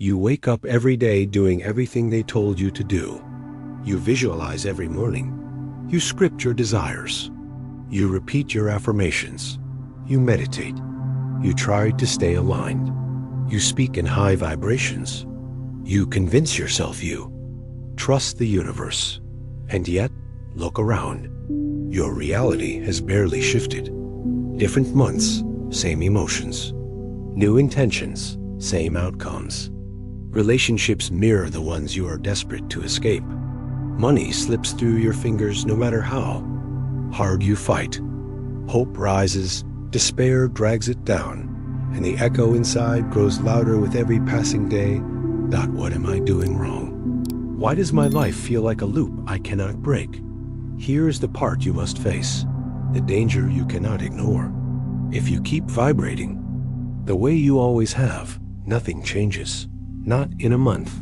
You wake up every day doing everything they told you to do. You visualize every morning. You script your desires. You repeat your affirmations. You meditate. You try to stay aligned. You speak in high vibrations. You convince yourself you trust the universe. And yet, look around. Your reality has barely shifted. Different months, same emotions. New intentions, same outcomes. Relationships mirror the ones you are desperate to escape. Money slips through your fingers no matter how hard you fight. Hope rises, despair drags it down, and the echo inside grows louder with every passing day. What am I doing wrong? Why does my life feel like a loop I cannot break? Here is the part you must face, the danger you cannot ignore. If you keep vibrating the way you always have, nothing changes. Not in a month,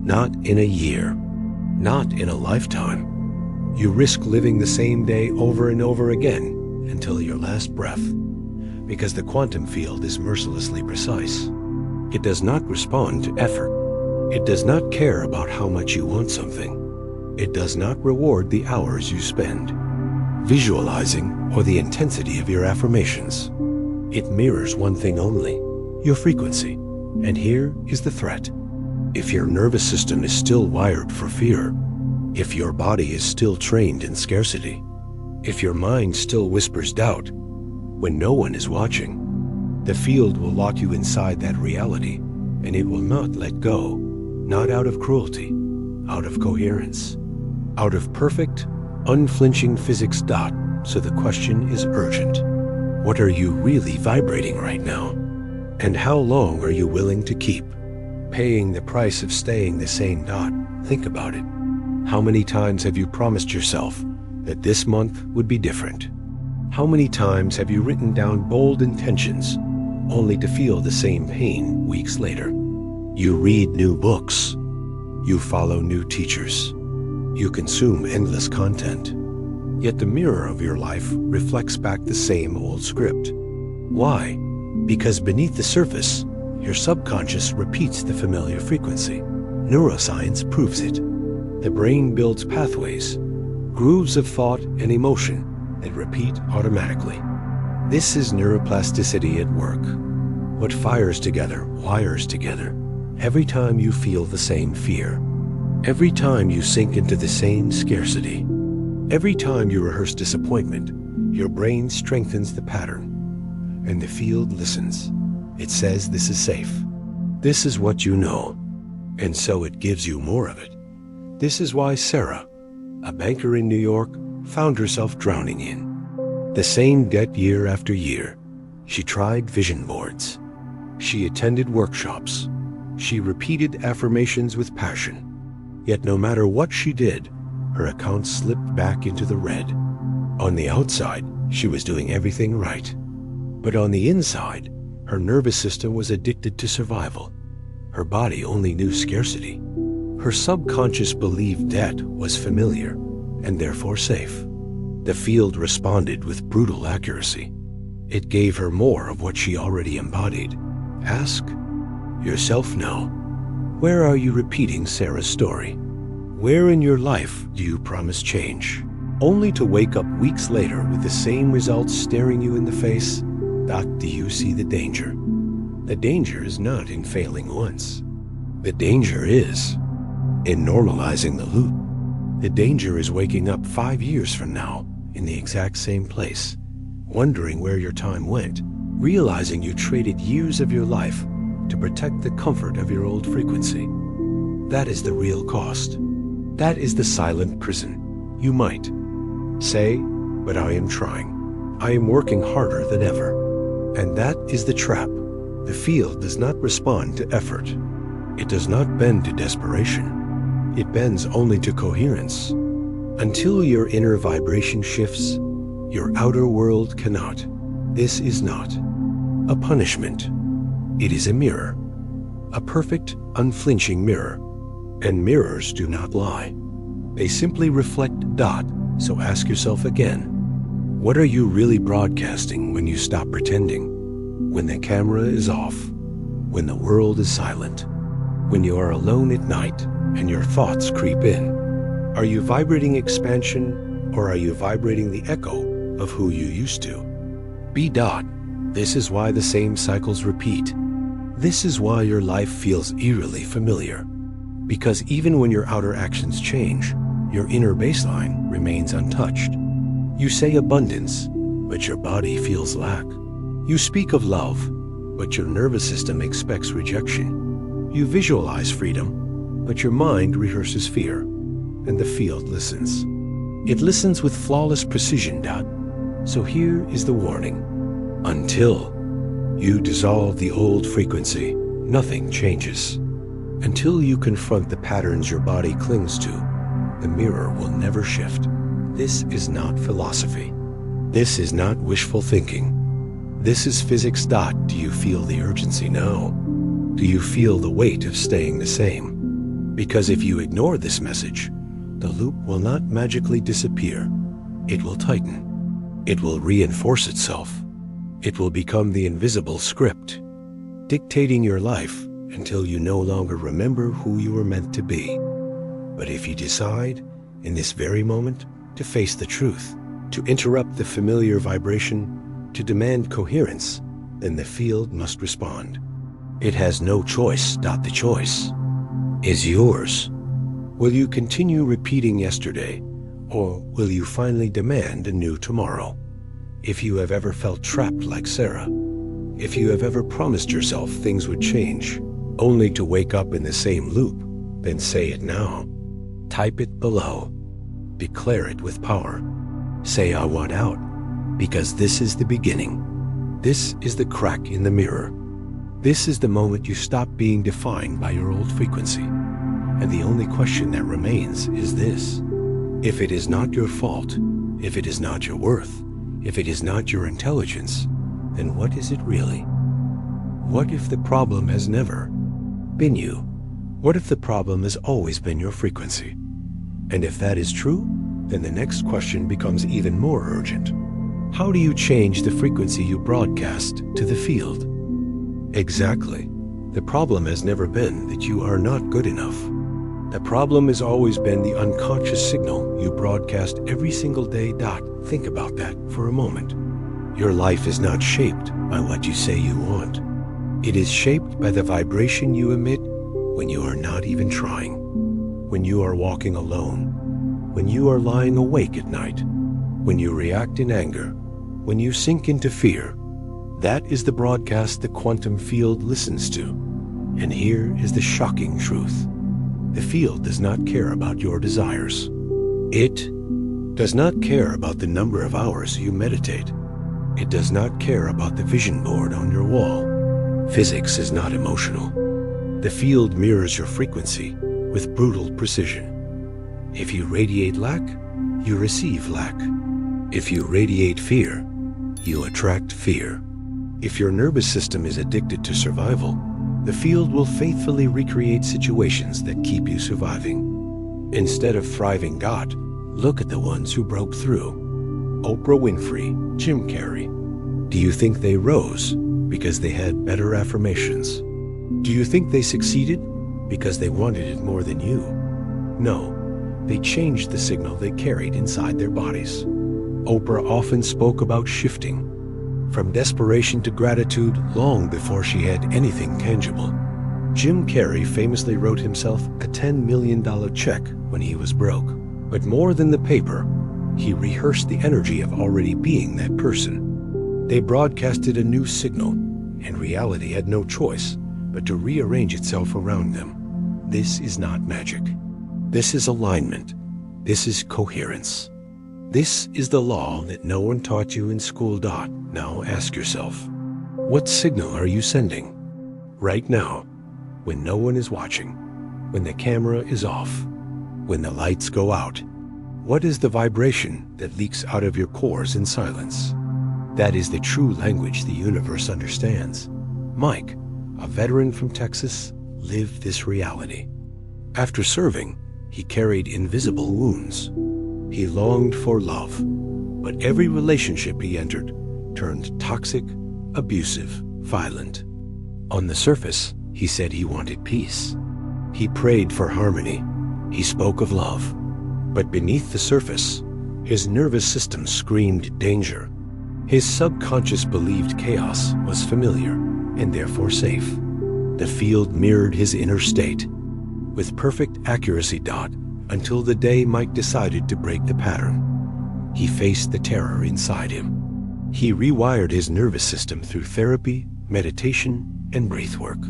not in a year, not in a lifetime. You risk living the same day over and over again until your last breath, because the quantum field is mercilessly precise. It does not respond to effort. It does not care about how much you want something. It does not reward the hours you spend visualizing or the intensity of your affirmations. It mirrors one thing only, your frequency. And here is the threat. If your nervous system is still wired for fear, if your body is still trained in scarcity, if your mind still whispers doubt when no one is watching, the field will lock you inside that reality, and it will not let go, not out of cruelty, out of coherence, out of perfect, unflinching physics. So the question is urgent. What are you really vibrating right now? And how long are you willing to keep paying the price of staying the same? Think about it. How many times have you promised yourself that this month would be different? How many times have you written down bold intentions only to feel the same pain weeks later? You read new books. You follow new teachers. You consume endless content. Yet the mirror of your life reflects back the same old script. Why? Because beneath the surface, your subconscious repeats the familiar frequency. Neuroscience proves it. The brain builds pathways, grooves of thought and emotion that repeat automatically. This is neuroplasticity at work. What fires together, wires together. Every time you feel the same fear, every time you sink into the same scarcity, every time you rehearse disappointment, your brain strengthens the pattern. And the field listens. It says this is safe. This is what you know. And so it gives you more of it. This is why Sarah, a banker in New York, found herself drowning in the same debt year after year. She tried vision boards. She attended workshops. She repeated affirmations with passion. Yet no matter what she did, her account slipped back into the red. On the outside, she was doing everything right. But on the inside, her nervous system was addicted to survival. Her body only knew scarcity. Her subconscious believed debt was familiar and therefore safe. The field responded with brutal accuracy. It gave her more of what she already embodied. Ask yourself now, where are you repeating Sarah's story? Where in your life do you promise change, only to wake up weeks later with the same results staring you in the face? Do you see the danger? The danger is not in failing once. The danger is in normalizing the loop. The danger is waking up 5 years from now in the exact same place, wondering where your time went, realizing you traded years of your life to protect the comfort of your old frequency. That is the real cost. That is the silent prison. You might say, but I am trying. I am working harder than ever. And that is the trap. The field does not respond to effort. It does not bend to desperation. It bends only to coherence. Until your inner vibration shifts, your outer world cannot. This is not a punishment. It is a mirror. A perfect, unflinching mirror. And mirrors do not lie. They simply reflect. So ask yourself again, what are you really broadcasting when you stop pretending? When the camera is off? When the world is silent? When you are alone at night and your thoughts creep in, are you vibrating expansion or are you vibrating the echo of who you used to? B. This is why the same cycles repeat. This is why your life feels eerily familiar. Because even when your outer actions change, your inner baseline remains untouched. You say abundance, but your body feels lack. You speak of love, but your nervous system expects rejection. You visualize freedom, but your mind rehearses fear, and the field listens. It listens with flawless precision. So here is the warning. Until you dissolve the old frequency, nothing changes. Until you confront the patterns your body clings to, the mirror will never shift. This is not philosophy. This is not wishful thinking. This is physics. Do you feel the urgency now? Do you feel the weight of staying the same? Because if you ignore this message, the loop will not magically disappear. It will tighten. It will reinforce itself. It will become the invisible script, dictating your life until you no longer remember who you were meant to be. But if you decide, in this very moment, to face the truth, to interrupt the familiar vibration, to demand coherence, then the field must respond. It has no choice. The choice is yours. Will you continue repeating yesterday, or will you finally demand a new tomorrow? If you have ever felt trapped like Sarah, if you have ever promised yourself things would change, only to wake up in the same loop, then say it now. Type it below. Declare it with power. Say, I want out, because this is the beginning. This is the crack in the mirror. This is the moment you stop being defined by your old frequency. And the only question that remains is this. If it is not your fault, if it is not your worth, if it is not your intelligence, then what is it really? What if the problem has never been you? What if the problem has always been your frequency? And if that is true, then the next question becomes even more urgent. How do you change the frequency you broadcast to the field? Exactly. The problem has never been that you are not good enough. The problem has always been the unconscious signal you broadcast every single day. Think about that for a moment. Your life is not shaped by what you say you want. It is shaped by the vibration you emit when you are not even trying, when you are walking alone, when you are lying awake at night, when you react in anger, when you sink into fear. That is the broadcast the quantum field listens to. And here is the shocking truth. The field does not care about your desires. It does not care about the number of hours you meditate. It does not care about the vision board on your wall. Physics is not emotional. The field mirrors your frequency with brutal precision. If you radiate lack, you receive lack. If you radiate fear, you attract fear. If your nervous system is addicted to survival, the field will faithfully recreate situations that keep you surviving. Instead of thriving, look at the ones who broke through. Oprah Winfrey, Jim Carrey. Do you think they rose because they had better affirmations? Do you think they succeeded because they wanted it more than you? No, they changed the signal they carried inside their bodies. Oprah often spoke about shifting from desperation to gratitude long before she had anything tangible. Jim Carrey famously wrote himself a $10 million check when he was broke. But more than the paper, he rehearsed the energy of already being that person. They broadcasted a new signal, and reality had no choice but to rearrange itself around them. This is not magic. This is alignment. This is coherence. This is the law that no one taught you in school. Now ask yourself, what signal are you sending? Right now, when no one is watching, when the camera is off, when the lights go out, what is the vibration that leaks out of your cores in silence? That is the true language the universe understands. Mike, a veteran from Texas, lived this reality. After serving, he carried invisible wounds. He longed for love, but every relationship he entered turned toxic, abusive, violent. On the surface, he said he wanted peace. He prayed for harmony. He spoke of love. But beneath the surface, his nervous system screamed danger. His subconscious believed chaos was familiar and therefore safe. The field mirrored his inner state. With perfect accuracy, until the day Mike decided to break the pattern. He faced the terror inside him. He rewired his nervous system through therapy, meditation, and breathwork.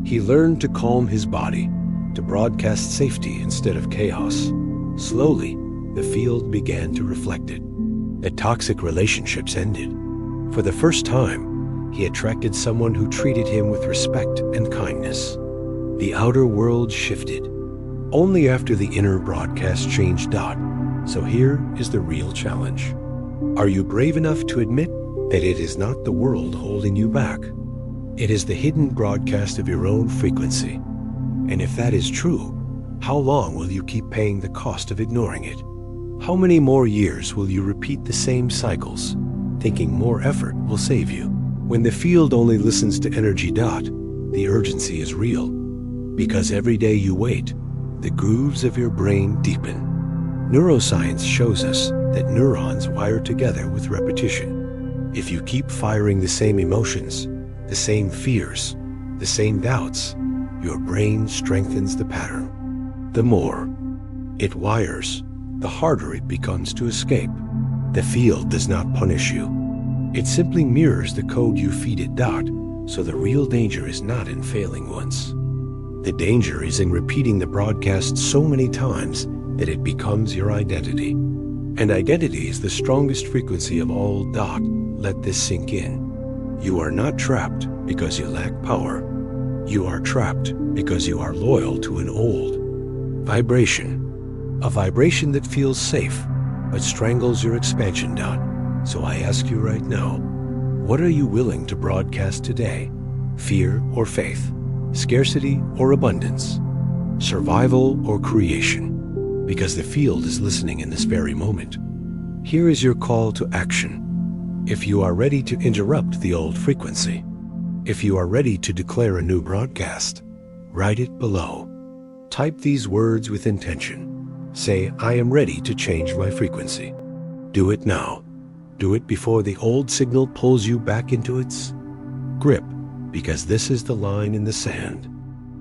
He learned to calm his body, to broadcast safety instead of chaos. Slowly, the field began to reflect it. The toxic relationships ended. For the first time, he attracted someone who treated him with respect and kindness. The outer world shifted. Only after the inner broadcast changed. So here is the real challenge. Are you brave enough to admit that it is not the world holding you back? It is the hidden broadcast of your own frequency. And if that is true, how long will you keep paying the cost of ignoring it? How many more years will you repeat the same cycles, thinking more effort will save you? When the field only listens to energy. The urgency is real. Because every day you wait, the grooves of your brain deepen. Neuroscience shows us that neurons wire together with repetition. If you keep firing the same emotions, the same fears, the same doubts, your brain strengthens the pattern. The more it wires, the harder it becomes to escape. The field does not punish you. It simply mirrors the code you feed it. So the real danger is not in failing once. The danger is in repeating the broadcast so many times that it becomes your identity. And identity is the strongest frequency of all. Let this sink in. You are not trapped because you lack power. You are trapped because you are loyal to an old vibration. A vibration that feels safe but strangles your expansion. So I ask you right now, what are you willing to broadcast today? Fear or faith? Scarcity or abundance? Survival or creation? Because the field is listening in this very moment. Here is your call to action. If you are ready to interrupt the old frequency, if you are ready to declare a new broadcast, write it below. Type these words with intention. Say, I am ready to change my frequency. Do it now. Do it before the old signal pulls you back into its grip, because this is the line in the sand.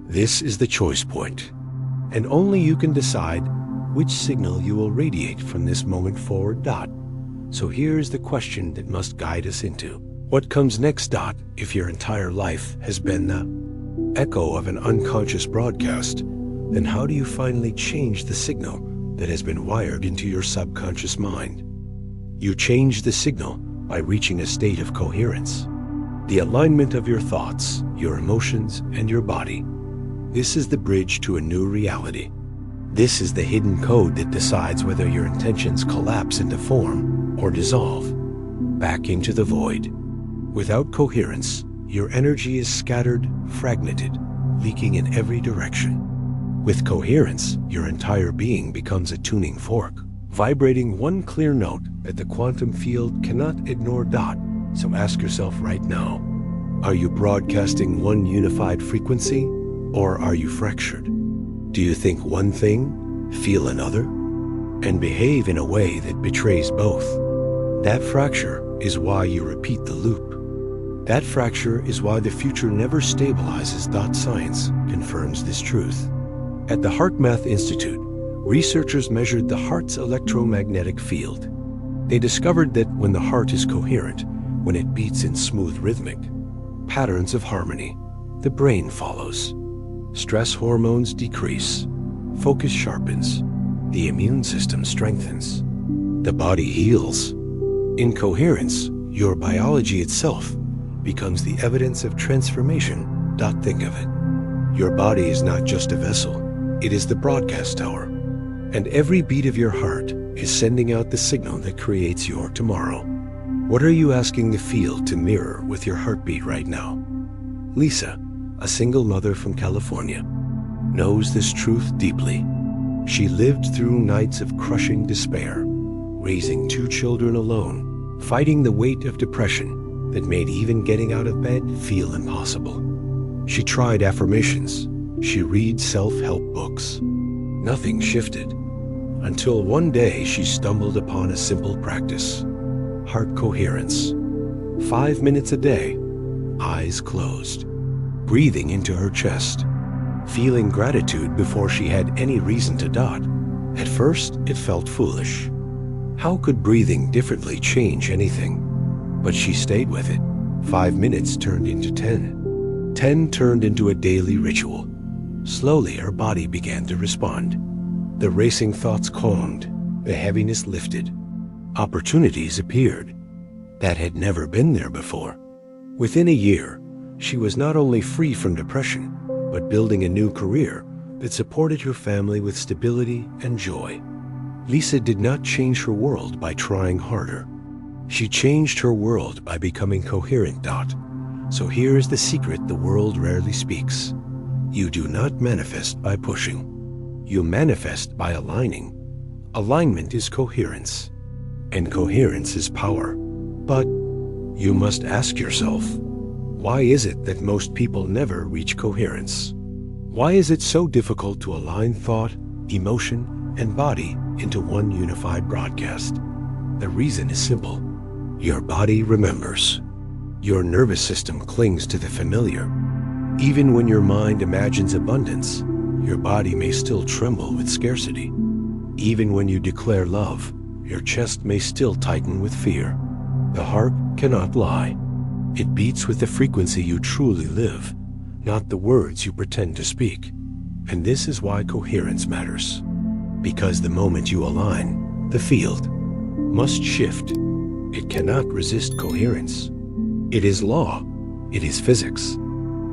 This is the choice point. And only you can decide which signal you will radiate from this moment forward. So here's the question that must guide us into. What comes next? If your entire life has been the echo of an unconscious broadcast, then how do you finally change the signal that has been wired into your subconscious mind? You change the signal by reaching a state of coherence, the alignment of your thoughts, your emotions, and your body. This is the bridge to a new reality. This is the hidden code that decides whether your intentions collapse into form or dissolve back into the void. Without coherence, your energy is scattered, fragmented, leaking in every direction. With coherence, your entire being becomes a tuning fork, vibrating one clear note that the quantum field cannot ignore. So ask yourself right now, are you broadcasting one unified frequency, or are you fractured? Do you think one thing, feel another, and behave in a way that betrays both? That fracture is why you repeat the loop. That fracture is why the future never stabilizes. Science confirms this truth. At the HeartMath Institute, researchers measured the heart's electromagnetic field. They discovered that when the heart is coherent, when it beats in smooth rhythmic patterns of harmony, the brain follows. Stress hormones decrease, focus sharpens, the immune system strengthens, the body heals. In coherence, your biology itself becomes the evidence of transformation. Think of it. Your body is not just a vessel, it is the broadcast tower. And every beat of your heart is sending out the signal that creates your tomorrow. What are you asking the field to mirror with your heartbeat right now? Lisa, a single mother from California, knows this truth deeply. She lived through nights of crushing despair, raising 2 children alone, fighting the weight of depression that made even getting out of bed feel impossible. She tried affirmations, She reads self-help books. Nothing shifted until one day she stumbled upon a simple practice: heart coherence. 5 minutes a day, eyes closed, breathing into her chest, feeling gratitude before she had any reason to dot. At first, it felt foolish. How could breathing differently change anything? But she stayed with it. 5 minutes turned into 10. 10 turned into a daily ritual. Slowly, her body began to respond. The racing thoughts calmed, the heaviness lifted. Opportunities appeared that had never been there before. Within a year, she was not only free from depression, but building a new career that supported her family with stability and joy. Lisa did not change her world by trying harder. She changed her world by becoming coherent. So here is the secret the world rarely speaks. You do not manifest by pushing. You manifest by aligning. Alignment is coherence, and coherence is power. But you must ask yourself, why is it that most people never reach coherence? Why is it so difficult to align thought, emotion, and body into one unified broadcast? The reason is simple. Your body remembers. Your nervous system clings to the familiar. Even when your mind imagines abundance, your body may still tremble with scarcity. Even when you declare love, your chest may still tighten with fear. The heart cannot lie. It beats with the frequency you truly live, not the words you pretend to speak. And this is why coherence matters. Because the moment you align, the field must shift. It cannot resist coherence. It is law. It is physics.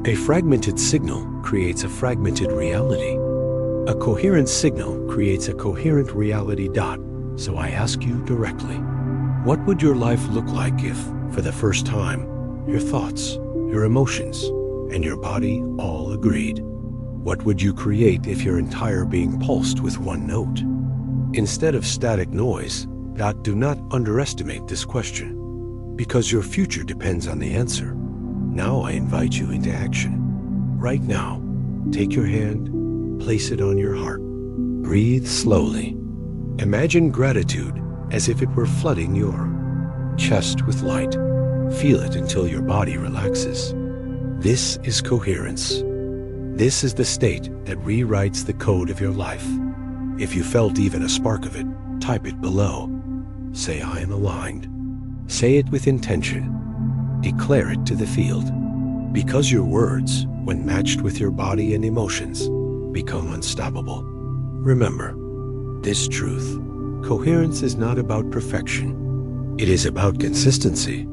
A fragmented signal creates a fragmented reality. A coherent signal creates a coherent reality. So I ask you directly, what would your life look like if, for the first time, your thoughts, your emotions, and your body all agreed? What would you create if your entire being pulsed with one note? Instead of static noise, do not underestimate this question, because your future depends on the answer. Now I invite you into action. Right now, take your hand, place it on your heart. Breathe slowly. Imagine gratitude as if it were flooding your chest with light. Feel it until your body relaxes. This is coherence. This is the state that rewrites the code of your life. If you felt even a spark of it, type it below. Say, I am aligned. Say it with intention. Declare it to the field. Because your words, when matched with your body and emotions, become unstoppable. Remember this truth. Coherence is not about perfection. It is about consistency.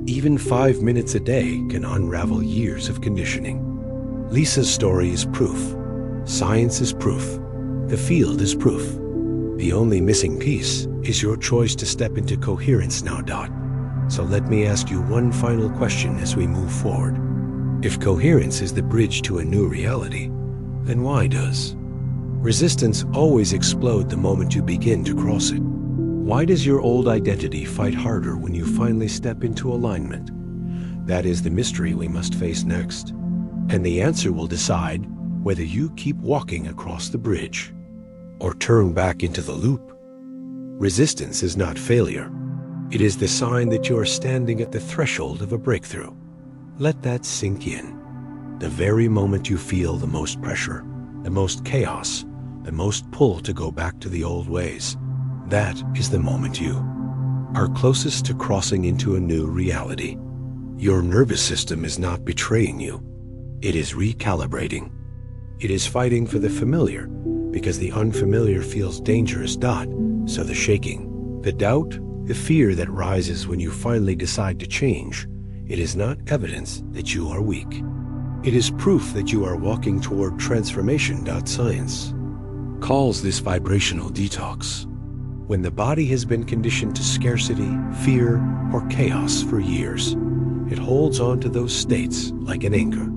Even 5 minutes a day can unravel years of conditioning. Lisa's story is proof. Science is proof. The field is proof. The only missing piece is your choice to step into coherence now. So let me ask you one final question as we move forward. If coherence is the bridge to a new reality, then why does resistance always explode the moment you begin to cross it? Why does your old identity fight harder when you finally step into alignment? That is the mystery we must face next. And the answer will decide whether you keep walking across the bridge or turn back into the loop. Resistance is not failure. It is the sign that you are standing at the threshold of a breakthrough. Let that sink in. The very moment you feel the most pressure, the most chaos, the most pull to go back to the old ways, that is the moment you are closest to crossing into a new reality. Your nervous system is not betraying you. It is recalibrating. It is fighting for the familiar because the unfamiliar feels dangerous. So the shaking, the doubt, the fear that rises when you finally decide to change, it is not evidence that you are weak. It is proof that you are walking toward transformation. Science calls this vibrational detox. When the body has been conditioned to scarcity, fear, or chaos for years, it holds on to those states like an anchor.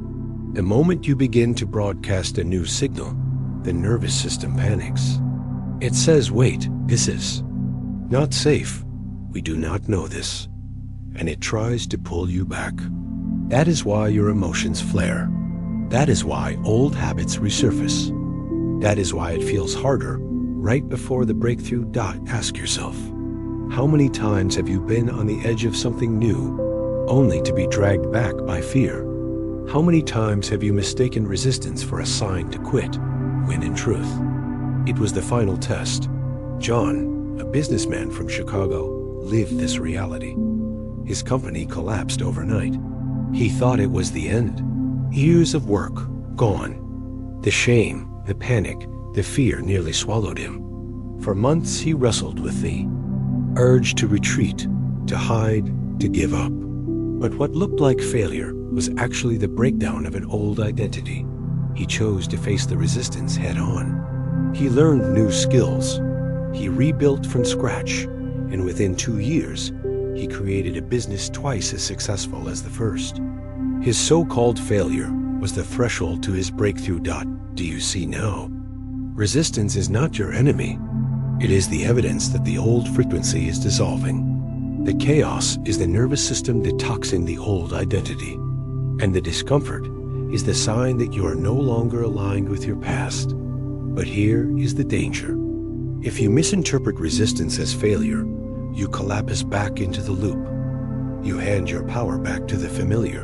The moment you begin to broadcast a new signal, the nervous system panics. It says, wait, this is not safe. We do not know this. And it tries to pull you back. That is why your emotions flare. That is why old habits resurface. That is why it feels harder right before the breakthrough. Ask yourself, how many times have you been on the edge of something new only to be dragged back by fear? How many times have you mistaken resistance for a sign to quit, when in truth, it was the final test? John, a businessman from Chicago, lived this reality. His company collapsed overnight. He thought it was the end. Years of work gone. The shame, the panic, the fear nearly swallowed him. For months he wrestled with the urge to retreat, to hide, to give up. But what looked like failure was actually the breakdown of an old identity. He chose to face the resistance head-on. He learned new skills. He rebuilt from scratch, and within 2 years, he created a business twice as successful as the first. His so-called failure was the threshold to his breakthrough. Do you see now? Resistance is not your enemy. It is the evidence that the old frequency is dissolving. The chaos is the nervous system detoxing the old identity. And the discomfort is the sign that you are no longer aligned with your past. But here is the danger. If you misinterpret resistance as failure, you collapse back into the loop. You hand your power back to the familiar,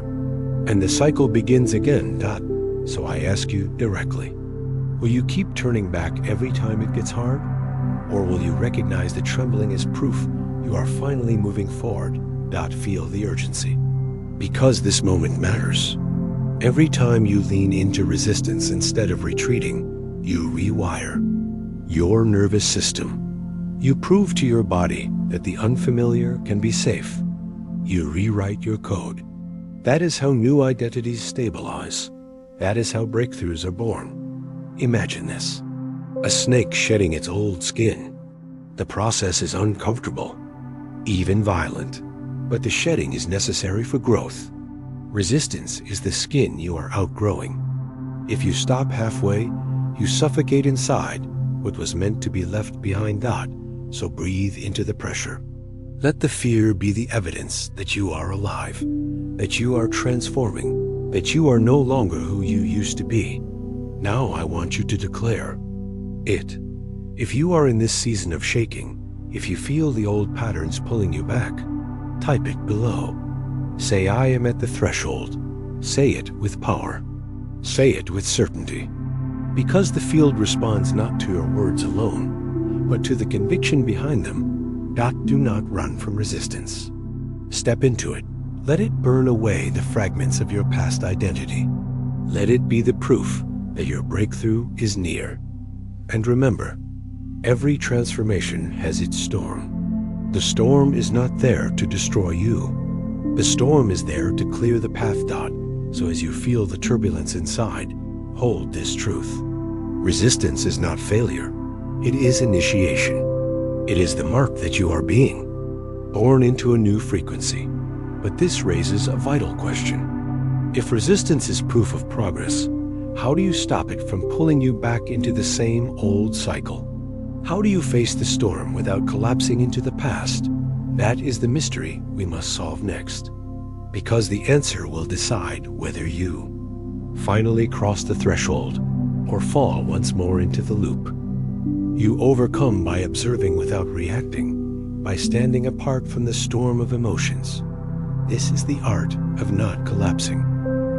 and the cycle begins again. So I ask you directly, will you keep turning back every time it gets hard? Or will you recognize the trembling as proof you are finally moving forward? Feel the urgency. Because this moment matters. Every time you lean into resistance instead of retreating, you rewire your nervous system. You prove to your body that the unfamiliar can be safe. You rewrite your code. That is how new identities stabilize. That is how breakthroughs are born. Imagine this. A snake shedding its old skin. The process is uncomfortable, even violent, but the shedding is necessary for growth. Resistance is the skin you are outgrowing. If you stop halfway, you suffocate inside what was meant to be left behind. So breathe into the pressure. Let the fear be the evidence that you are alive, that you are transforming, that you are no longer who you used to be. Now I want you to declare it. If you are in this season of shaking, if you feel the old patterns pulling you back, type it below. Say, I am at the threshold. Say it with power. Say it with certainty. Because the field responds not to your words alone, but to the conviction behind them. Do not run from resistance. Step into it. Let it burn away the fragments of your past identity. Let it be the proof that your breakthrough is near. And remember, every transformation has its storm. The storm is not there to destroy you. The storm is there to clear the path. So as you feel the turbulence inside, hold this truth. Resistance is not failure. It is initiation. It is the mark that you are being born into a new frequency. But this raises a vital question. If resistance is proof of progress, how do you stop it from pulling you back into the same old cycle? How do you face the storm without collapsing into the past? That is the mystery we must solve next. Because the answer will decide whether you finally cross the threshold or fall once more into the loop. You overcome by observing without reacting, by standing apart from the storm of emotions. This is the art of not collapsing,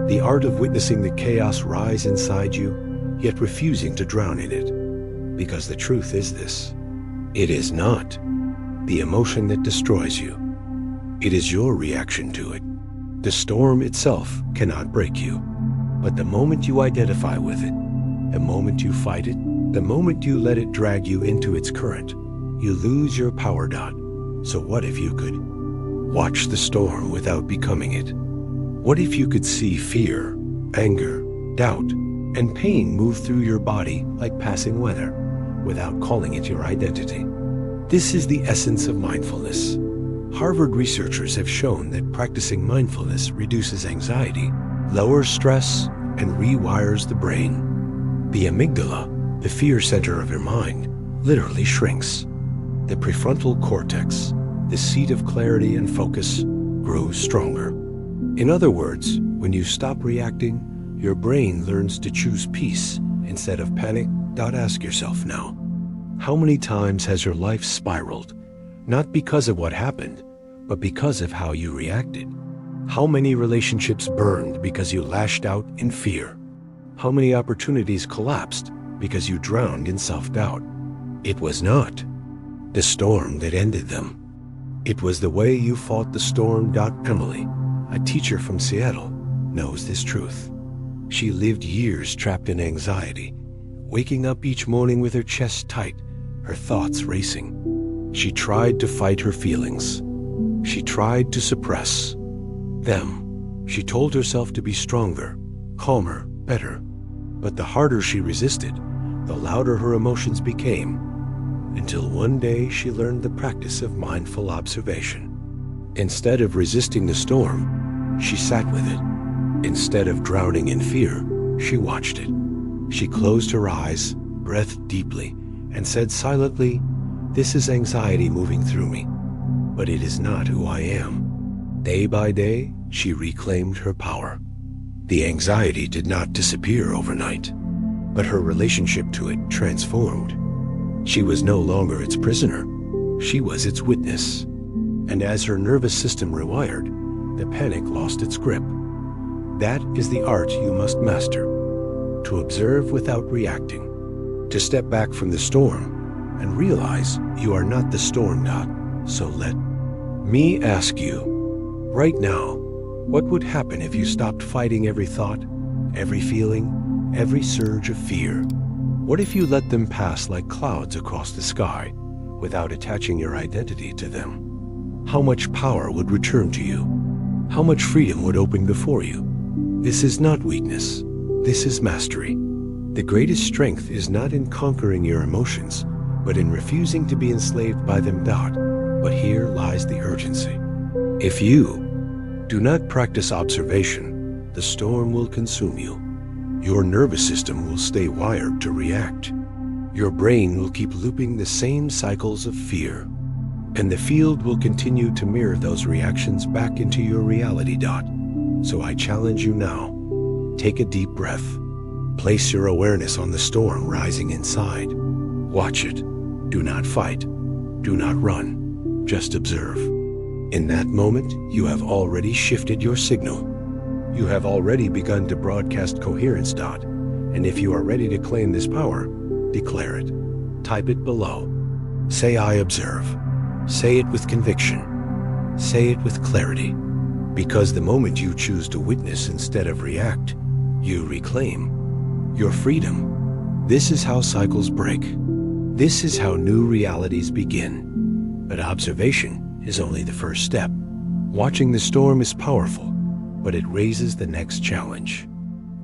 the art of witnessing the chaos rise inside you, yet refusing to drown in it. Because the truth is this: it is not the emotion that destroys you. It is your reaction to it. The storm itself cannot break you, but the moment you identify with it, the moment you fight it, the moment you let it drag you into its current, you lose your power. So what if you could watch the storm without becoming it? What if you could see fear, anger, doubt, and pain move through your body like passing weather without calling it your identity? This is the essence of mindfulness. Harvard researchers have shown that practicing mindfulness reduces anxiety, lowers stress, and rewires the brain. The amygdala, the fear center of your mind, literally shrinks. The prefrontal cortex, the seat of clarity and focus, grows stronger. In other words, when you stop reacting, your brain learns to choose peace instead of panic. Ask yourself now, how many times has your life spiraled, not because of what happened, but because of how you reacted? How many relationships burned because you lashed out in fear? How many opportunities collapsed because you drowned in self-doubt? It was not the storm that ended them. It was the way you fought the storm. Emily, a teacher from Seattle, knows this truth. She lived years trapped in anxiety, waking up each morning with her chest tight, her thoughts racing. She tried to fight her feelings. She tried to suppress them. She told herself to be stronger, calmer, better. But the harder she resisted, the louder her emotions became, until one day she learned the practice of mindful observation. Instead of resisting the storm, she sat with it. Instead of drowning in fear, she watched it. She closed her eyes, breathed deeply, and said silently, "This is anxiety moving through me, but it is not who I am." Day by day, she reclaimed her power. The anxiety did not disappear overnight, but her relationship to it transformed. She was no longer its prisoner. She was its witness. And as her nervous system rewired, the panic lost its grip. That is the art you must master: to observe without reacting, to step back from the storm and realize you are not the storm. So let me ask you, right now, what would happen if you stopped fighting every thought, every feeling, every surge of fear? What if you let them pass like clouds across the sky without attaching your identity to them? How much power would return to you? How much freedom would open before you? This is not weakness. This is mastery. The greatest strength is not in conquering your emotions, but in refusing to be enslaved by them. But here lies the urgency. If you do not practice observation, the storm will consume you. Your nervous system will stay wired to react. Your brain will keep looping the same cycles of fear, and the field will continue to mirror those reactions back into your reality. So I challenge you now, take a deep breath. Place your awareness on the storm rising inside. Watch it. Do not fight. Do not run. Just observe. In that moment, you have already shifted your signal. You have already begun to broadcast coherence. And if you are ready to claim this power, declare it. Type it below. Say, "I observe." Say it with conviction. Say it with clarity. Because the moment you choose to witness instead of react, you reclaim your freedom. This is how cycles break. This is how new realities begin. But observation is only the first step. Watching the storm is powerful, but it raises the next challenge.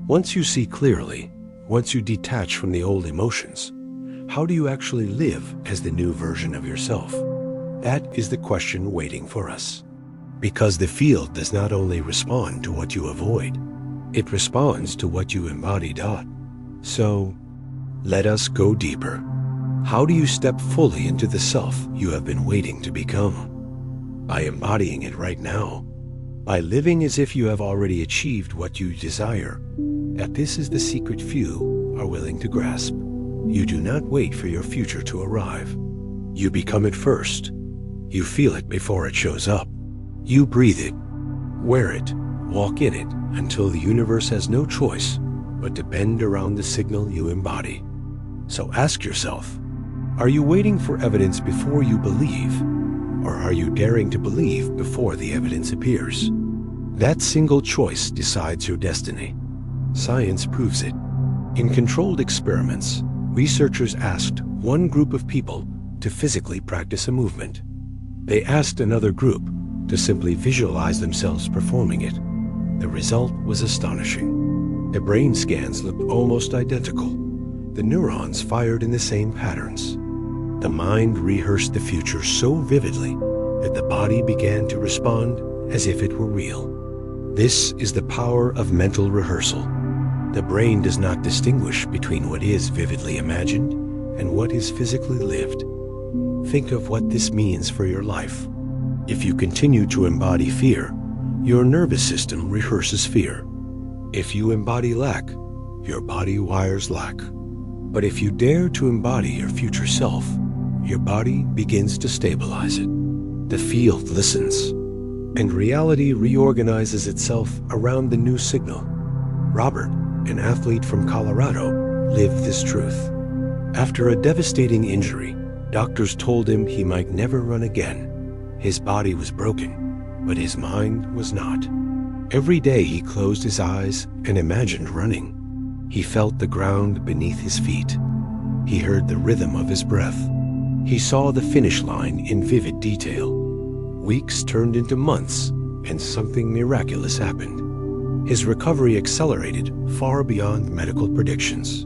Once you see clearly, once you detach from the old emotions, how do you actually live as the new version of yourself? That is the question waiting for us. Because the field does not only respond to what you avoid, it responds to what you embody. So, let us go deeper. How do you step fully into the self you have been waiting to become? By embodying it right now. By living as if you have already achieved what you desire. That this is the secret few are willing to grasp. You do not wait for your future to arrive. You become it first. You feel it before it shows up. You breathe it, wear it, walk in it until the universe has no choice but to bend around the signal you embody. So ask yourself, are you waiting for evidence before you believe? Or are you daring to believe before the evidence appears? That single choice decides your destiny. Science proves it. In controlled experiments, researchers asked one group of people to physically practice a movement. They asked another group to simply visualize themselves performing it. The result was astonishing. The brain scans looked almost identical. The neurons fired in the same patterns. The mind rehearsed the future so vividly that the body began to respond as if it were real. This is the power of mental rehearsal. The brain does not distinguish between what is vividly imagined and what is physically lived. Think of what this means for your life. If you continue to embody fear, your nervous system rehearses fear. If you embody lack, your body wires lack. But if you dare to embody your future self, your body begins to stabilize it. The field listens, and reality reorganizes itself around the new signal. Robert, an athlete from Colorado, lived this truth. After a devastating injury, doctors told him he might never run again. His body was broken, but his mind was not. Every day he closed his eyes and imagined running. He felt the ground beneath his feet. He heard the rhythm of his breath. He saw the finish line in vivid detail. Weeks turned into months, and something miraculous happened. His recovery accelerated far beyond medical predictions.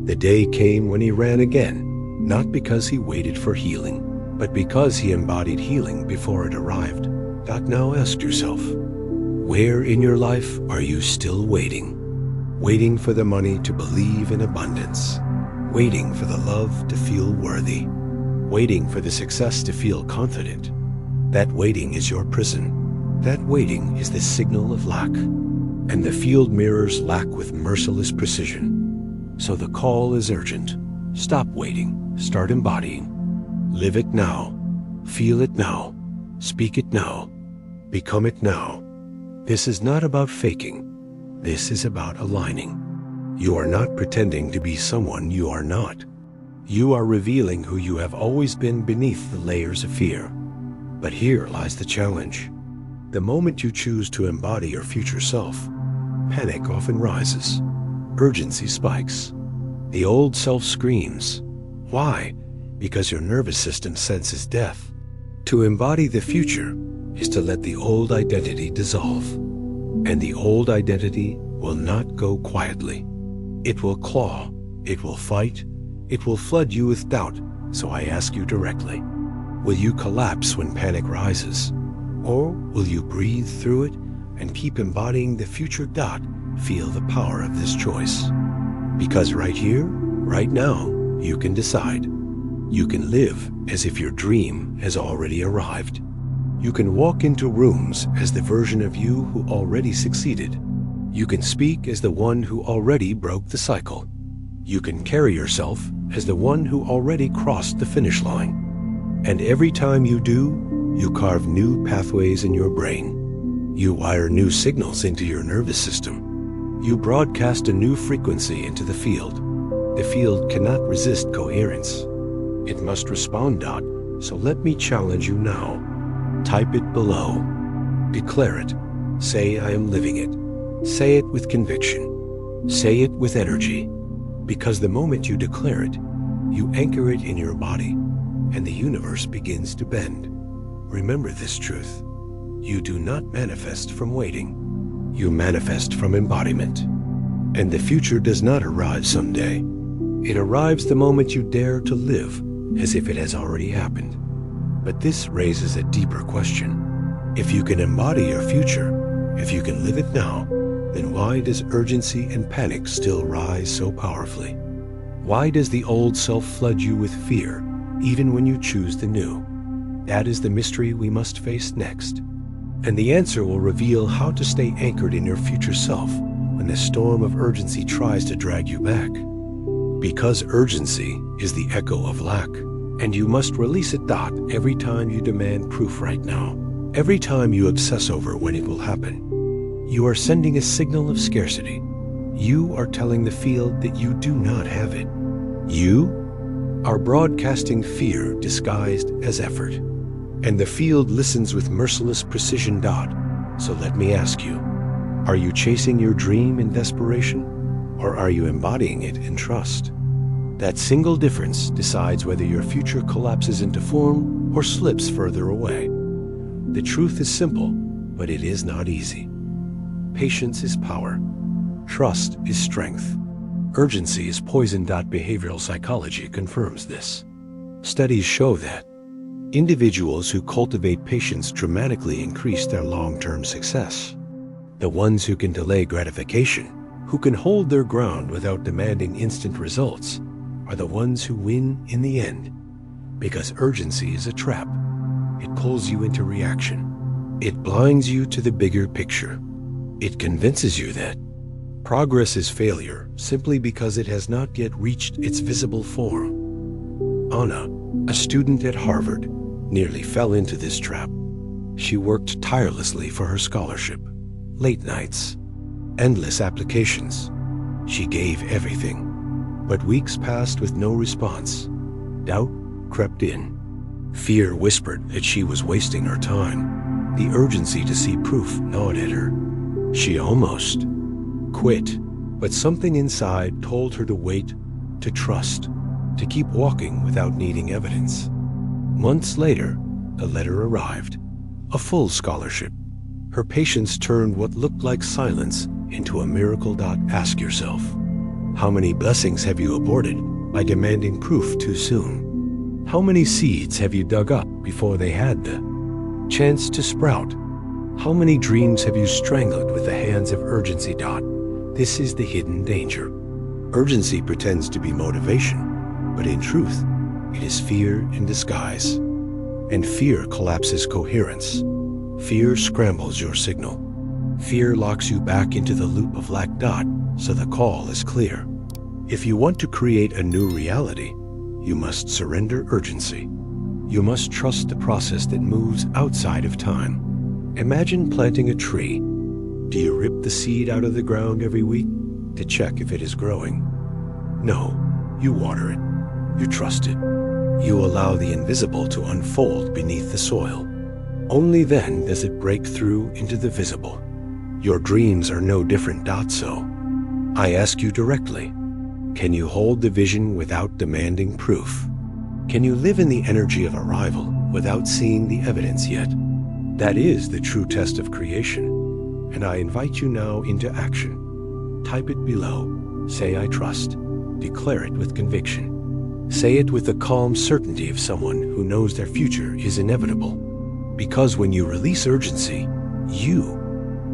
The day came when he ran again, not because he waited for healing, but because he embodied healing before it arrived. Now ask yourself, where in your life are you still waiting? Waiting for the money to believe in abundance. Waiting for the love to feel worthy. Waiting for the success to feel confident. That waiting is your prison. That waiting is the signal of lack. And the field mirrors lack with merciless precision. So the call is urgent. Stop waiting. Start embodying. Live it now. Feel it now. Speak it now. Become it now. This is not about faking. This is about aligning. You are not pretending to be someone you are not. You are revealing who you have always been beneath the layers of fear. But here lies the challenge. The moment you choose to embody your future self, panic often rises. Urgency spikes. The old self screams. Why? Because your nervous system senses death. To embody the future is to let the old identity dissolve. And the old identity will not go quietly. It will claw, it will fight, it will flood you with doubt. So I ask you directly, will you collapse when panic rises? Or will you breathe through it and keep embodying the future? Feel the power of this choice. Because right here, right now, you can decide. You can live as if your dream has already arrived. You can walk into rooms as the version of you who already succeeded. You can speak as the one who already broke the cycle. You can carry yourself as the one who already crossed the finish line. And every time you do, you carve new pathways in your brain. You wire new signals into your nervous system. You broadcast a new frequency into the field. The field cannot resist coherence. It must respond. So let me challenge you now. Type it below. Declare it. Say I am living it. Say it with conviction. Say it with energy. Because the moment you declare it, you anchor it in your body, and the universe begins to bend. Remember this truth. You do not manifest from waiting. You manifest from embodiment. And the future does not arrive someday. It arrives the moment you dare to live as if it has already happened. But this raises a deeper question. If you can embody your future, if you can live it now, then why does urgency and panic still rise so powerfully? Why does the old self flood you with fear, even when you choose the new? That is the mystery we must face next. And the answer will reveal how to stay anchored in your future self when the storm of urgency tries to drag you back. Because urgency is the echo of lack, and you must release it. Every time you demand proof right now, every time you obsess over when it will happen, you are sending a signal of scarcity. You are telling the field that you do not have it. You are broadcasting fear disguised as effort. And the field listens with merciless precision. So let me ask you, are you chasing your dream in desperation, or are you embodying it in trust? That single difference decides whether your future collapses into form or slips further away. The truth is simple, but it is not easy. Patience is power. Trust is strength. Urgency is poison. Behavioral psychology confirms this. Studies show that individuals who cultivate patience dramatically increase their long-term success. The ones who can delay gratification, who can hold their ground without demanding instant results, are the ones who win in the end. Because urgency is a trap. It pulls you into reaction. It blinds you to the bigger picture. It convinces you that Progress is failure simply because it has not yet reached its visible form. Anna, a student at Harvard, nearly fell into this trap. She worked tirelessly for her scholarship. Late nights, endless applications. She gave everything. But weeks passed with no response. Doubt crept in. Fear whispered that she was wasting her time. The urgency to see proof gnawed at her. She almost quit, but something inside told her to wait, to trust, to keep walking without needing evidence. Months later, a letter arrived, a full scholarship. Her patience turned what looked like silence into a miracle. Ask yourself, how many blessings have you aborted by demanding proof too soon? How many seeds have you dug up before they had the chance to sprout? How many dreams have you strangled with the hands of urgency? This is the hidden danger. Urgency pretends to be motivation, but in truth, it is fear in disguise. And fear collapses coherence. Fear scrambles your signal. Fear locks you back into the loop of lack. So the call is clear. If you want to create a new reality, you must surrender urgency. You must trust the process that moves outside of time. Imagine planting a tree. Do you rip the seed out of the ground every week to check if it is growing? No, you water it. You trust it. You allow the invisible to unfold beneath the soil. Only then does it break through into the visible. Your dreams are no different. So, I ask you directly, can you hold the vision without demanding proof? Can you live in the energy of arrival without seeing the evidence yet? That is the true test of creation, and I invite you now into action. Type it below. Say, I trust. Declare it with conviction. Say it with the calm certainty of someone who knows their future is inevitable. Because when you release urgency, you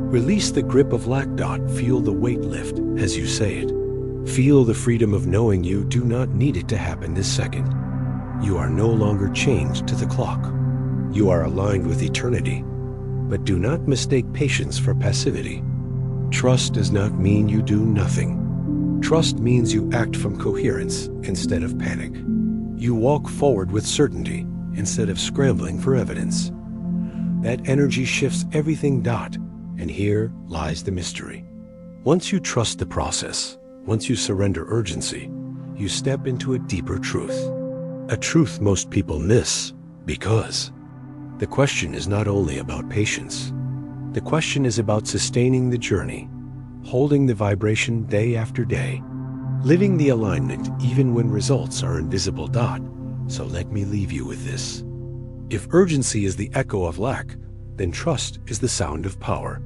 release the grip of lack. Feel the weight lift as you say it. Feel the freedom of knowing you do not need it to happen this second. You are no longer chained to the clock. You are aligned with eternity. But do not mistake patience for passivity. Trust does not mean you do nothing. Trust means you act from coherence instead of panic. You walk forward with certainty instead of scrambling for evidence. That energy shifts everything. And here lies the mystery. Once you trust the process, once you surrender urgency, you step into a deeper truth. A truth most people miss because the question is not only about patience. The question is about sustaining the journey, holding the vibration day after day, living the alignment even when results are invisible. So let me leave you with this. If urgency is the echo of lack, then trust is the sound of power.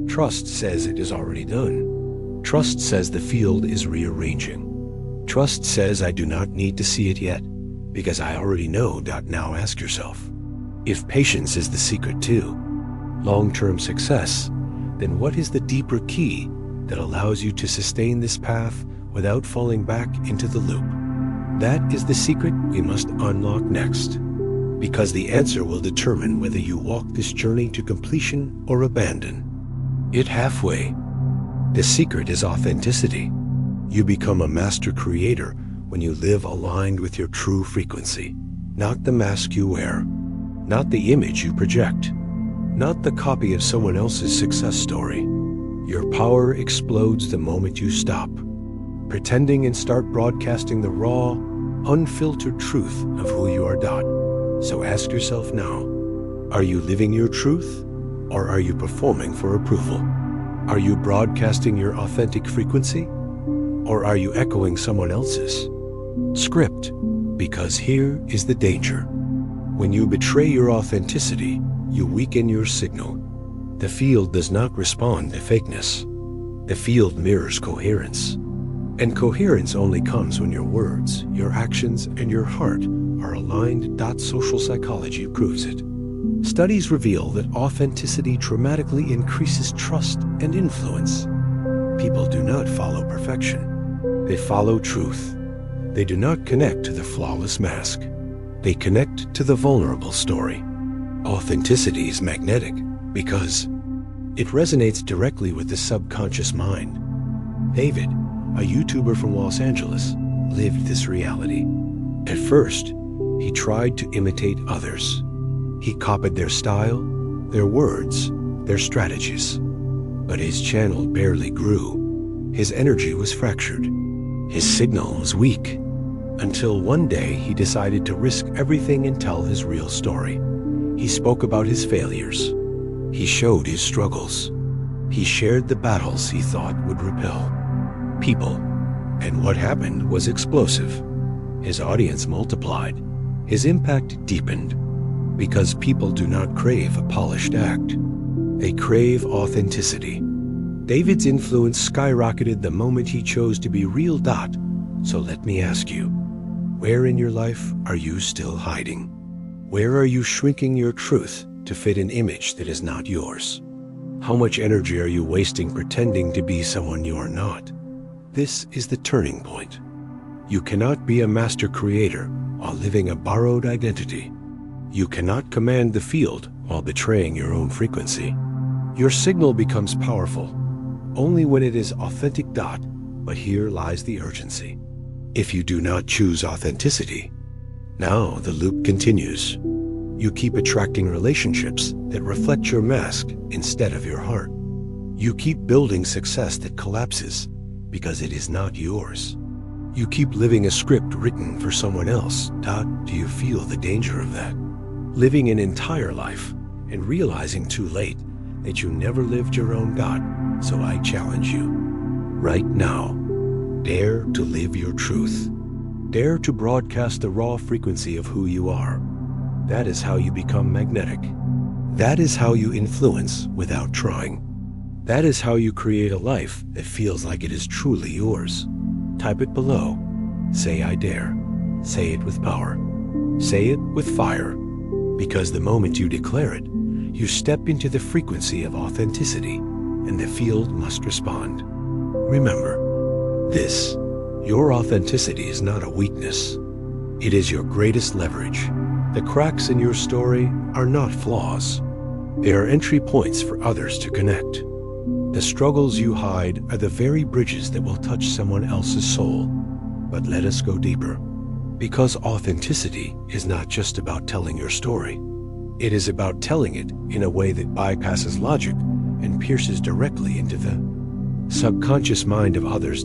Trust says it is already done. Trust says the field is rearranging. Trust says I do not need to see it yet, because I already know. Now ask yourself, if patience is the secret to long-term success, then what is the deeper key that allows you to sustain this path without falling back into the loop? That is the secret we must unlock next, because the answer will determine whether you walk this journey to completion or abandon it halfway. The secret is authenticity. You become a master creator when you live aligned with your true frequency, not the mask you wear, not the image you project, not the copy of someone else's success story. Your power explodes the moment you stop pretending and start broadcasting the raw, unfiltered truth of who you are. So ask yourself now, are you living your truth, or are you performing for approval? Are you broadcasting your authentic frequency, or are you echoing someone else's script? Because here is the danger. When you betray your authenticity, you weaken your signal. The field does not respond to fakeness. The field mirrors coherence. And coherence only comes when your words, your actions, and your heart are aligned. Social psychology proves it. Studies reveal that authenticity dramatically increases trust and influence. People do not follow perfection. They follow truth. They do not connect to the flawless mask. They connect to the vulnerable story. Authenticity is magnetic because it resonates directly with the subconscious mind. David, a YouTuber from Los Angeles, lived this reality. At first, he tried to imitate others. He copied their style, their words, their strategies. But his channel barely grew. His energy was fractured. His signal was weak. Until one day he decided to risk everything and tell his real story. He spoke about his failures. He showed his struggles. He shared the battles he thought would repel people. And what happened was explosive. His audience multiplied. His impact deepened. Because people do not crave a polished act. They crave authenticity. David's influence skyrocketed the moment he chose to be real. So let me ask you, where in your life are you still hiding? Where are you shrinking your truth to fit an image that is not yours? How much energy are you wasting pretending to be someone you are not? This is the turning point. You cannot be a master creator while living a borrowed identity. You cannot command the field while betraying your own frequency. Your signal becomes powerful only when it is authentic. But here lies the urgency. If you do not choose authenticity, now the loop continues. You keep attracting relationships that reflect your mask instead of your heart. You keep building success that collapses because it is not yours. You keep living a script written for someone else. Do you feel the danger of that? Living an entire life and realizing too late that you never lived your own God. So I challenge you, right now, dare to live your truth. Dare to broadcast the raw frequency of who you are. That is how you become magnetic. That is how you influence without trying. That is how you create a life that feels like it is truly yours. Type it below. Say I dare. Say it with power. Say it with fire. Because the moment you declare it, you step into the frequency of authenticity, and the field must respond. Remember, your authenticity is not a weakness. It is your greatest leverage. The cracks in your story are not flaws. They are entry points for others to connect. The struggles you hide are the very bridges that will touch someone else's soul. But let us go deeper. Because authenticity is not just about telling your story. It is about telling it in a way that bypasses logic and pierces directly into the subconscious mind of others.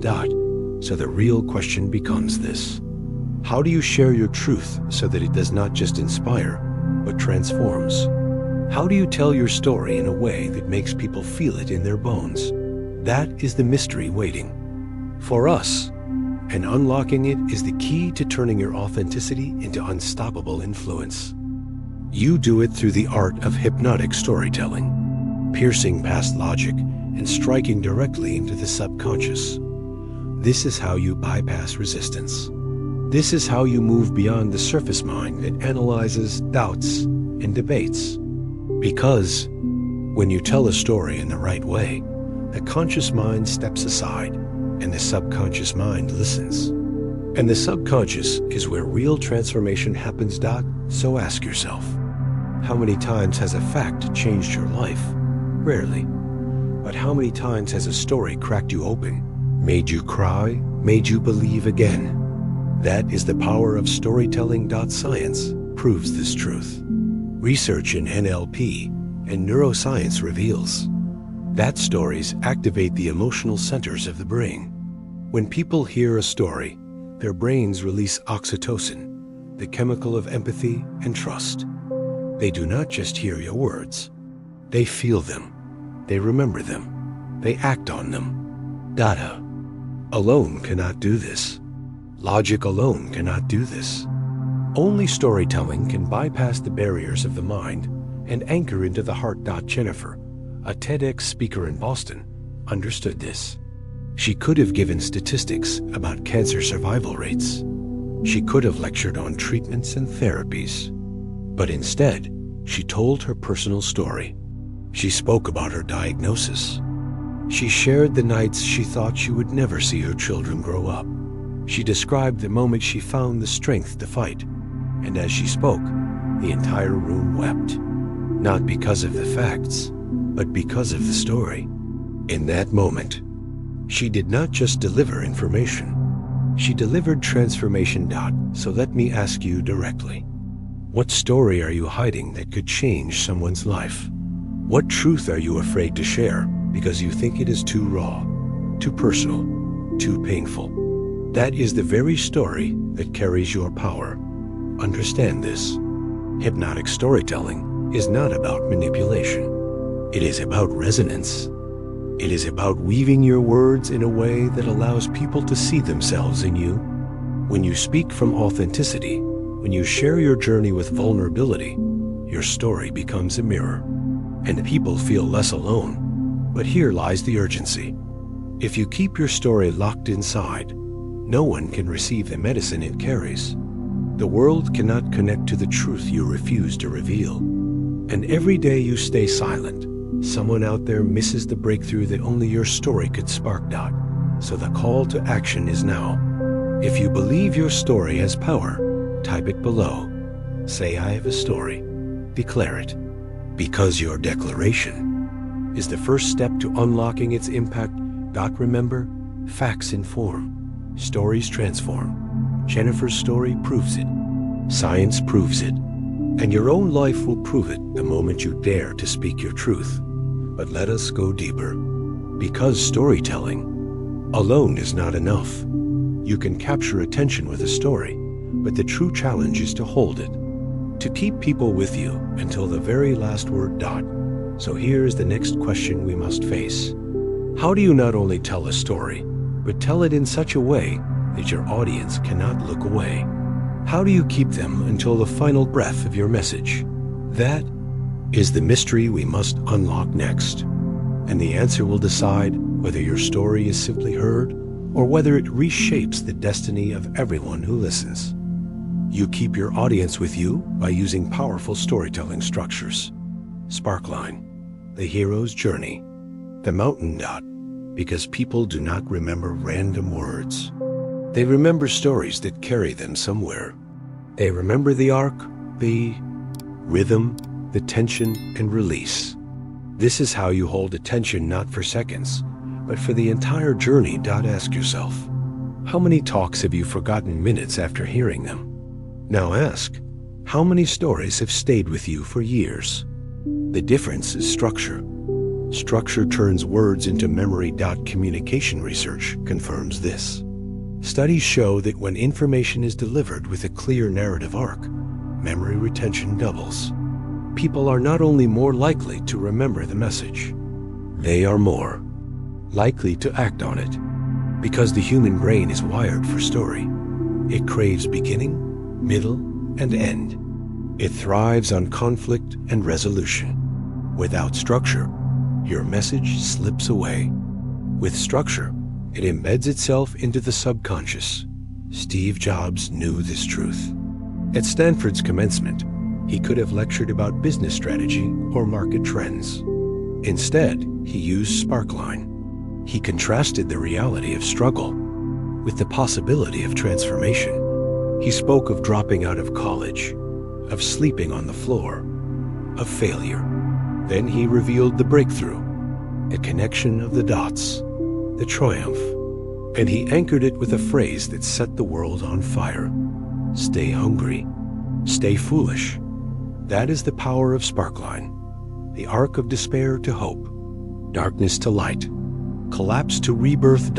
So the real question becomes this. How do you share your truth so that it does not just inspire, but transforms? How do you tell your story in a way that makes people feel it in their bones? That is the mystery waiting for us. And unlocking it is the key to turning your authenticity into unstoppable influence. You do it through the art of hypnotic storytelling, piercing past logic and striking directly into the subconscious. This is how you bypass resistance. This is how you move beyond the surface mind that analyzes, doubts, and debates. Because when you tell a story in the right way, the conscious mind steps aside and the subconscious mind listens. And the subconscious is where real transformation happens. So ask yourself, how many times has a fact changed your life? Rarely. But how many times has a story cracked you open, made you cry, made you believe again? That is the power of storytelling. Science proves this truth. Research in NLP and neuroscience reveals that stories activate the emotional centers of the brain. When people hear a story, their brains release oxytocin, the chemical of empathy and trust. They do not just hear your words. They feel them. They remember them. They act on them. Data alone cannot do this. Logic alone cannot do this. Only storytelling can bypass the barriers of the mind and anchor into the heart. Jennifer, a TEDx speaker in Boston, understood this. She could have given statistics about cancer survival rates. She could have lectured on treatments and therapies. But instead, she told her personal story. She spoke about her diagnosis. She shared the nights she thought she would never see her children grow up. She described the moment she found the strength to fight. And as she spoke, the entire room wept. Not because of the facts, but because of the story. In that moment, She did not just deliver information. She delivered transformation. So let me ask you directly. What story are you hiding that could change someone's life? What truth are you afraid to share because you think it is too raw, too personal, too painful? That is the very story that carries your power. Understand this. Hypnotic storytelling is not about manipulation. It is about resonance. It is about weaving your words in a way that allows people to see themselves in you. When you speak from authenticity, when you share your journey with vulnerability, your story becomes a mirror, and people feel less alone. But here lies the urgency. If you keep your story locked inside, no one can receive the medicine it carries. The world cannot connect to the truth you refuse to reveal. And every day you stay silent, someone out there misses the breakthrough that only your story could spark. So the call to action is now. If you believe your story has power, type it below. Say, I have a story. Declare it. Because your declaration is the first step to unlocking its impact. Remember, facts inform, stories transform. Jennifer's story proves it. Science proves it. And your own life will prove it the moment you dare to speak your truth. But let us go deeper. Because storytelling alone is not enough. You can capture attention with a story, but the true challenge is to hold it, to keep people with you until the very last word. So here is the next question we must face. How do you not only tell a story, but tell it in such a way that your audience cannot look away? How do you keep them until the final breath of your message? That is the mystery we must unlock next. And the answer will decide whether your story is simply heard or whether it reshapes the destiny of everyone who listens. You keep your audience with you by using powerful storytelling structures. Sparkline, the hero's journey, the mountain. Because people do not remember random words. They remember stories that carry them somewhere. They remember the arc, the rhythm, the tension and release. This is how you hold attention not for seconds, but for the entire journey. Ask yourself, how many talks have you forgotten minutes after hearing them? Now ask, how many stories have stayed with you for years? The difference is structure. Structure turns words into memory. Communication research confirms this. Studies show that when information is delivered with a clear narrative arc, memory retention doubles. People are not only more likely to remember the message, they are more likely to act on it. Because the human brain is wired for story. It craves beginning, middle, and end. It thrives on conflict and resolution. Without structure, your message slips away. With structure, it embeds itself into the subconscious. Steve Jobs knew this truth. At Stanford's commencement, he could have lectured about business strategy or market trends. Instead, he used Sparkline. He contrasted the reality of struggle with the possibility of transformation. He spoke of dropping out of college, of sleeping on the floor, of failure. Then he revealed the breakthrough, a connection of the dots, the triumph, and he anchored it with a phrase that set the world on fire. Stay hungry, stay foolish. That is the power of Sparkline, the arc of despair to hope, darkness to light, collapse to rebirth.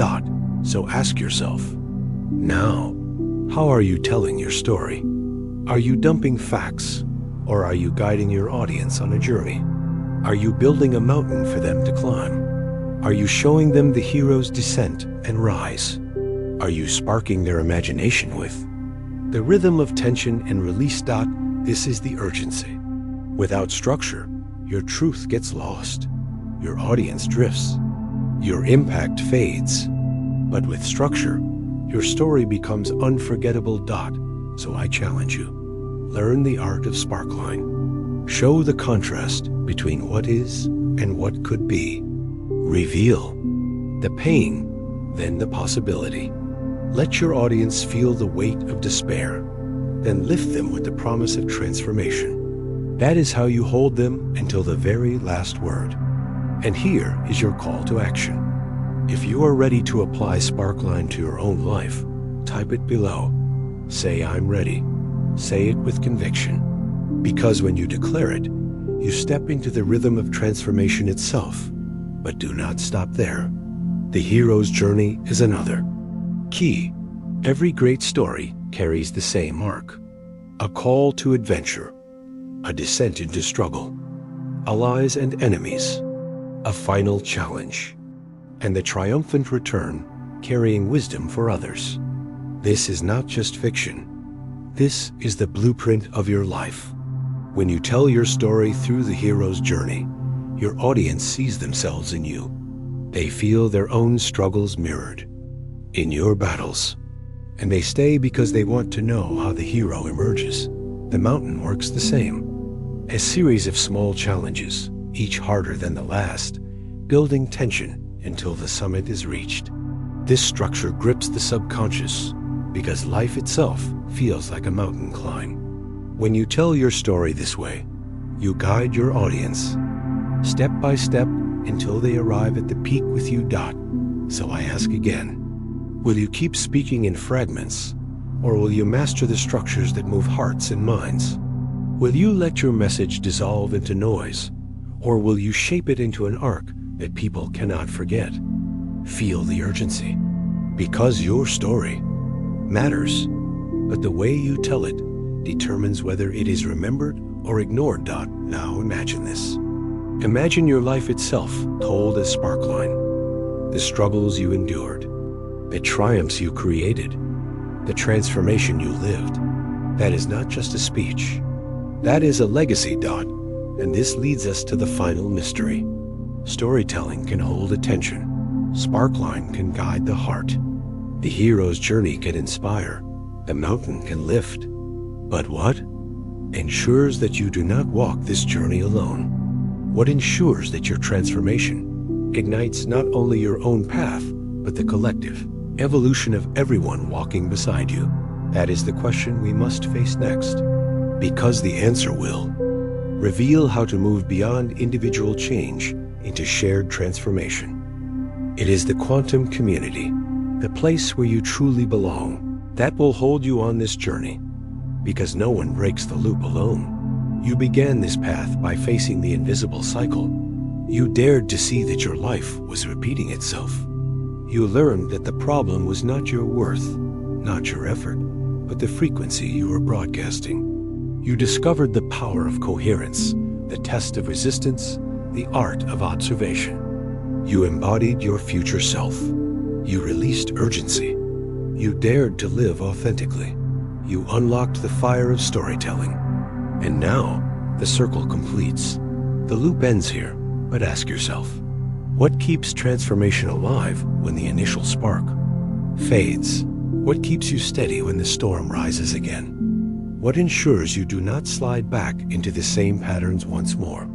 So ask yourself, now, how are you telling your story? Are you dumping facts, or are you guiding your audience on a journey? Are you building a mountain for them to climb? Are you showing them the hero's descent and rise? Are you sparking their imagination with the rhythm of tension and release? This is the urgency. Without structure, your truth gets lost. Your audience drifts. Your impact fades. But with structure, your story becomes unforgettable. So I challenge you. Learn the art of Sparkline. Show the contrast between what is and what could be. Reveal the pain, then the possibility. Let your audience feel the weight of despair, then lift them with the promise of transformation. That is how you hold them until the very last word. And here is your call to action. If you are ready to apply Sparkline to your own life, type it below. Say, I'm ready. Say it with conviction. Because when you declare it, you step into the rhythm of transformation itself. But do not stop there. The hero's journey is another. Key: every great story carries the same arc. A call to adventure, a descent into struggle, allies and enemies, a final challenge, and the triumphant return carrying wisdom for others. This is not just fiction. This is the blueprint of your life. When you tell your story through the hero's journey, your audience sees themselves in you. They feel their own struggles mirrored in your battles. And they stay because they want to know how the hero emerges. The mountain works the same. A series of small challenges, each harder than the last, building tension until the summit is reached. This structure grips the subconscious because life itself feels like a mountain climb. When you tell your story this way, you guide your audience step by step until they arrive at the peak with you. So I ask again, will you keep speaking in fragments, or will you master the structures that move hearts and minds? Will you let your message dissolve into noise, or will you shape it into an arc that people cannot forget? Feel the urgency, because your story matters, but the way you tell it determines whether it is remembered or ignored. Now imagine this. Imagine your life itself told as Sparkline. The struggles you endured, the triumphs you created, the transformation you lived. That is not just a speech. That is a legacy. And this leads us to the final mystery. Storytelling can hold attention. Sparkline can guide the heart. The hero's journey can inspire. The mountain can lift. But what ensures that you do not walk this journey alone? What ensures that your transformation ignites not only your own path, but the collective evolution of everyone walking beside you? That is the question we must face next, because the answer will reveal how to move beyond individual change into shared transformation. It is the quantum community, the place where you truly belong, that will hold you on this journey, because no one breaks the loop alone. You began this path by facing the invisible cycle. You dared to see that your life was repeating itself. You learned that the problem was not your worth, not your effort, but the frequency you were broadcasting. You discovered the power of coherence, the test of resistance, the art of observation. You embodied your future self. You released urgency. You dared to live authentically. You unlocked the fire of storytelling. And now, the circle completes. The loop ends here, but ask yourself, what keeps transformation alive when the initial spark fades? What keeps you steady when the storm rises again? What ensures you do not slide back into the same patterns once more?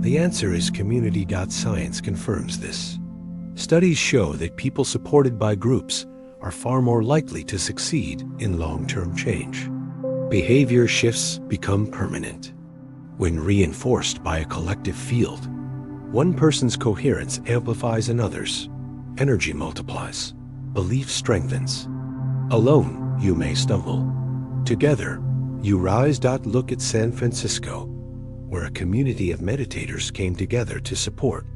The answer is community. Science confirms this. Studies show that people supported by groups are far more likely to succeed in long-term change. Behavior shifts become permanent when reinforced by a collective field. One person's coherence amplifies another's. Energy multiplies. Belief strengthens. Alone, you may stumble. Together, you rise. Look at San Francisco, where a community of meditators came together to support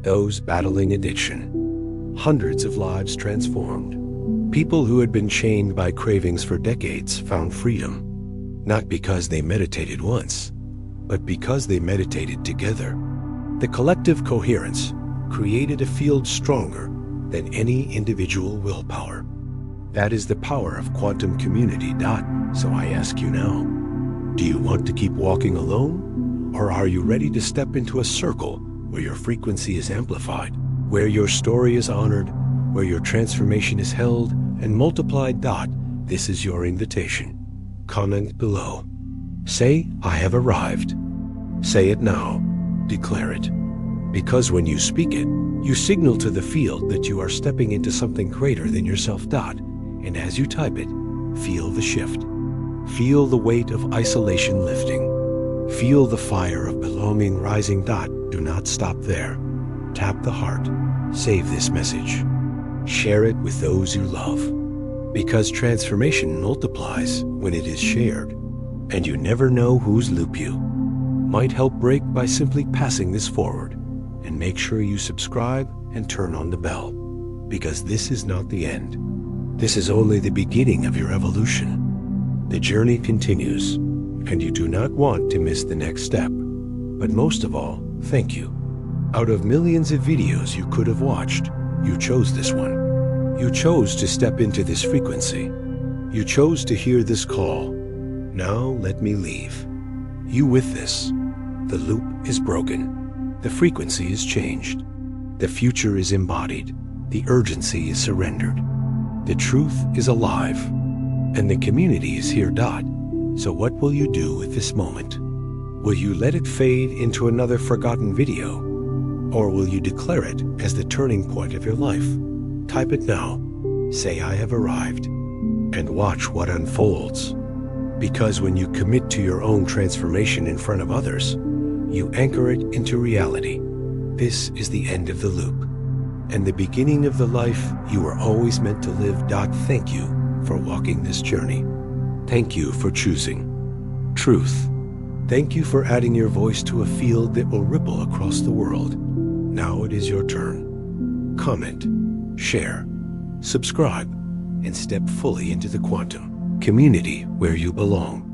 those battling addiction. Hundreds of lives transformed. People who had been chained by cravings for decades found freedom, not because they meditated once, but because they meditated together. The collective coherence created a field stronger than any individual willpower. That is the power of quantum community. So I ask you now, do you want to keep walking alone? Or are you ready to step into a circle where your frequency is amplified, where your story is honored, where your transformation is held and multiplied? This is your invitation. Comment below. Say, I have arrived. Say it now. Declare it. Because when you speak it, you signal to the field that you are stepping into something greater than yourself. And as you type it, feel the shift. Feel the weight of isolation lifting. Feel the fire of belonging rising. Do not stop there. Tap the heart. Save this message. Share it with those you love. Because transformation multiplies when it is shared, and you never know whose loop you might help break by simply passing this forward. And make sure you subscribe and turn on the bell, because this is not the end. This is only the beginning of your evolution. The journey continues, and you do not want to miss the next step. But most of all, thank you. Out of millions of videos you could have watched, you chose this one. You chose to step into this frequency. You chose to hear this call. Now let me leave you with this. The loop is broken. The frequency is changed. The future is embodied. The urgency is surrendered. The truth is alive. And the community is here. So what will you do with this moment? Will you let it fade into another forgotten video? Or will you declare it as the turning point of your life? Type it now. Say, I have arrived. And watch what unfolds. Because when you commit to your own transformation in front of others, you anchor it into reality. This is the end of the loop, and the beginning of the life you were always meant to live. Thank you for walking this journey. Thank you for choosing truth. Thank you for adding your voice to a field that will ripple across the world. Now it is your turn. Comment, share, subscribe, and step fully into the quantum community where you belong.